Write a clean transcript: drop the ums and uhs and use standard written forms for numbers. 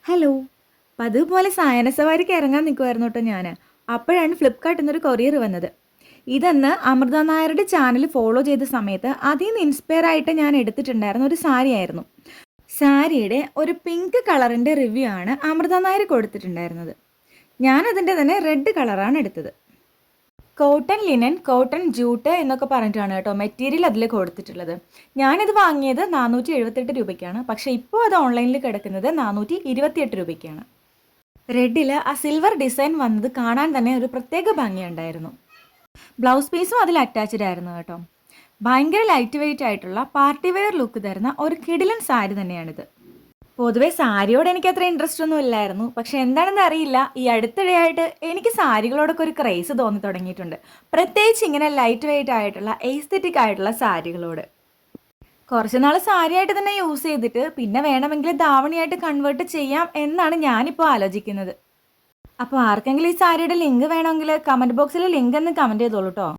Hello. പതിവുപോലെ സായന സവാരിക്ക് ഇറങ്ങാൻ നിൽക്കുമായിരുന്നു കേട്ടോ ഞാൻ. അപ്പോഴാണ് ഫ്ലിപ്കാർട്ടിൽ നിന്നൊരു കൊറിയർ വന്നത്. ഇതെന്ന് അമൃത നായരുടെ ചാനൽ ഫോളോ ചെയ്ത സമയത്ത് അതിൽ നിന്ന് ഇൻസ്പയർ ആയിട്ട് ഞാൻ എടുത്തിട്ടുണ്ടായിരുന്ന ഒരു സാരി ആയിരുന്നു. സാരിയുടെ ഒരു പിങ്ക് കളറിൻ്റെ റിവ്യൂ ആണ് അമൃത നായർ കൊടുത്തിട്ടുണ്ടായിരുന്നത്. ഞാനതിൻ്റെ തന്നെ റെഡ് കളറാണ് എടുത്തത്. കോട്ടൺ ലിനൻ, കോട്ടൺ ജൂട്ട് എന്നൊക്കെ പറഞ്ഞിട്ടാണ് കേട്ടോ മെറ്റീരിയൽ അതിൽ കൊടുത്തിട്ടുള്ളത്. ഞാനിത് വാങ്ങിയത് 478 രൂപയ്ക്കാണ്. പക്ഷേ ഇപ്പോൾ അത് ഓൺലൈനിൽ കിടക്കുന്നത് 428 രൂപയ്ക്കാണ്. റെഡിൽ ആ സിൽവർ ഡിസൈൻ വന്നത് കാണാൻ തന്നെ ഒരു പ്രത്യേക ഭംഗിയുണ്ടായിരുന്നു. ബ്ലൗസ് പീസും അതിൽ അറ്റാച്ച്ഡ് ആയിരുന്നു കേട്ടോ. ഭയങ്കര ലൈറ്റ് വെയിറ്റ് ആയിട്ടുള്ള പാർട്ടി വെയർ ലുക്ക് തരുന്ന ഒരു കിടിലൻ സാരി തന്നെയാണിത്. പൊതുവെ സാരിയോട് എനിക്ക് അത്ര ഇൻട്രസ്റ്റ് ഒന്നും ഇല്ലായിരുന്നു. പക്ഷെ എന്താണെന്ന് അറിയില്ല, ഈ അടുത്തിടെയായിട്ട് എനിക്ക് സാരികളോടൊക്കെ ഒരു ക്രേസ് തോന്നി തുടങ്ങിയിട്ടുണ്ട്. പ്രത്യേകിച്ച് ഇങ്ങനെ ലൈറ്റ് വെയിറ്റ് ആയിട്ടുള്ള എസ്തെറ്റിക് ആയിട്ടുള്ള സാരികളോട്. കുറച്ച് നാൾ സാരിയായിട്ട് തന്നെ യൂസ് ചെയ്തിട്ട് പിന്നെ വേണമെങ്കിൽ ധാവണിയായിട്ട് കൺവേർട്ട് ചെയ്യാം എന്നാണ് ഞാനിപ്പോൾ ആലോചിക്കുന്നത്. അപ്പോൾ ആർക്കെങ്കിലും ഈ സാരിയുടെ ലിങ്ക് വേണമെങ്കിൽ കമൻറ്റ് ബോക്സിൽ ലിങ്ക് എന്ന് കമൻറ്റ് ചെയ്തോളൂ കേട്ടോ.